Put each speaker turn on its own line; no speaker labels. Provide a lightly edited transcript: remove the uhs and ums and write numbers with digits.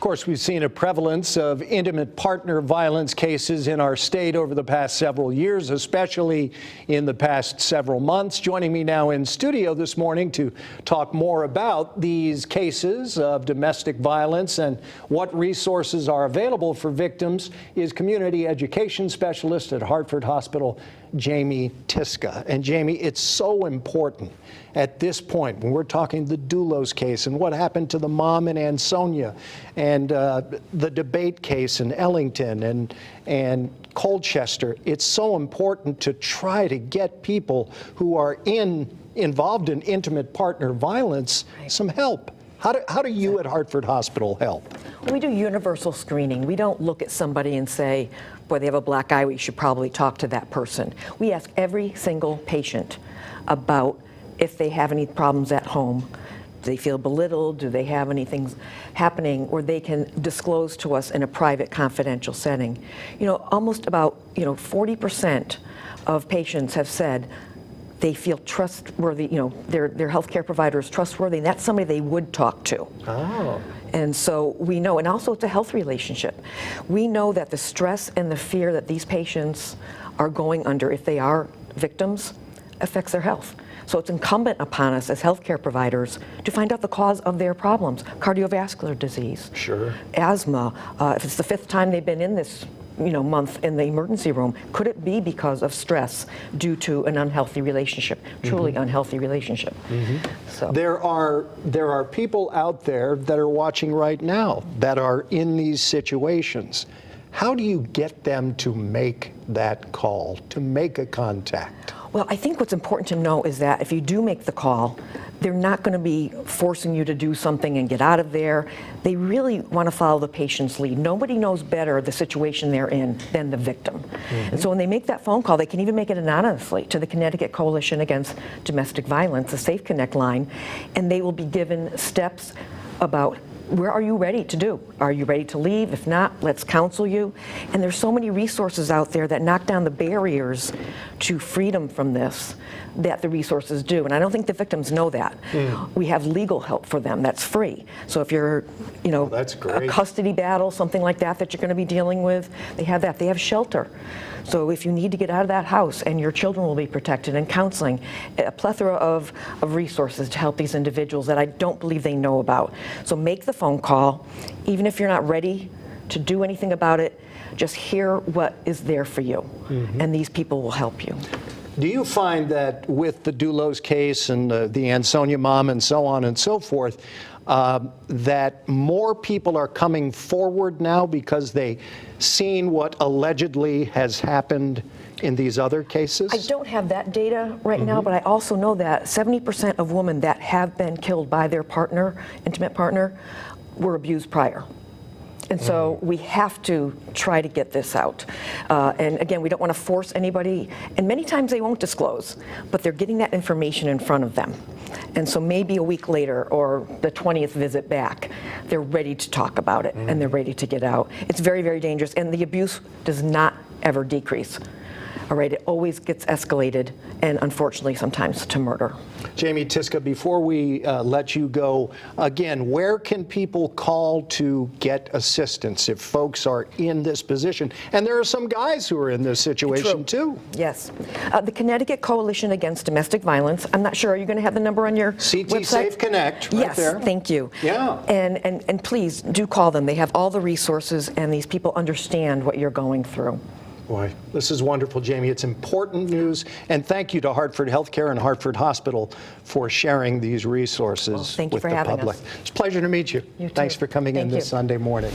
course, we've seen a prevalence of intimate partner violence cases in our state over the past several years, especially in the past several months. Joining me now in studio this morning to talk more about these cases of domestic violence and what resources are available for victims is community education specialist at Hartford Hospital, Jami Tyska. And Jami, it's so important at this point when we're talking the Dulos case and what happened to the mom in Ansonia and the debate case in Ellington and Colchester. It's so important to try to get people who are involved in intimate partner violence some help. How do you at Hartford Hospital help?
We do universal screening. We don't look at somebody and say, boy, they have a black eye, we should probably talk to that person. We ask every single patient about if they have any problems at home. Do they feel belittled? Do they have anything happening? Or they can disclose to us in a private, confidential setting. You know, almost about 40% of patients have said they feel trustworthy, their healthcare provider is trustworthy, and that's somebody they would talk to. Oh. And so we know, and also it's a health relationship. We know that the stress and the fear that these patients are going under if they are victims affects their health. So it's incumbent upon us as healthcare providers to find out the cause of their problems. Cardiovascular disease, sure, asthma, if it's the 5th time they've been in this month in the emergency room, could it be because of stress due to an unhealthy relationship, truly unhealthy relationship? So
there are people out there that are watching right now that are in these situations. How do you get them to make that call, to make a contact?
Well, I think what's important to know is that if you do make the call, they're not going to be forcing you to do something and get out of there. They really want to follow the patient's lead. Nobody knows better the situation they're in than the victim. And so when they make that phone call, they can even make it anonymously to the Connecticut Coalition Against Domestic Violence, the Safe Connect line, and they will be given steps about where are you ready to do? Are you ready to leave? If not, let's counsel you. And there's so many resources out there that knock down the barriers to freedom from this that the resources do. And I don't think the victims know that. We have legal help for them that's free. So if you're,
that's great.
A custody battle, something like that you're going to be dealing with, they have that. They have shelter. So if you need to get out of that house, and your children will be protected, and counseling, a plethora of resources to help these individuals that I don't believe they know about. So make the phone call, even if you're not ready to do anything about it, just hear what is there for you, and these people will help you.
Do you find that with the Dulos case and the Ansonia mom and so on and so forth, that more people are coming forward now because they've seen what allegedly has happened in these other cases? I
don't have that data right now, but I also know that 70% of women that have been killed by their partner, intimate partner, were abused prior. And so we have to try to get this out. And again, we don't want to force anybody, and many times they won't disclose, but they're getting that information in front of them. And so maybe a week later or the 20th visit back, they're ready to talk about it and they're ready to get out. It's very, very dangerous, and the abuse does not ever decrease. All right, it always gets escalated, and unfortunately sometimes to murder.
Jami Tyska, before we let you go, again, where can people call to get assistance if folks are in this position? And there are some guys who are in this situation too.
Yes. The Connecticut Coalition Against Domestic Violence, I'm not sure, are you going to have the number on your website?
Safe Connect, right there.
Yes, thank you.
Yeah.
And please do call them. They have all the resources, and these people understand what you're going through.
Boy, this is wonderful, Jami. It's important news. And thank you to Hartford Healthcare and Hartford Hospital for sharing these resources with the public.
Thank you for having us.
It's a pleasure to meet you.
You too.
Thanks for coming in this Sunday morning.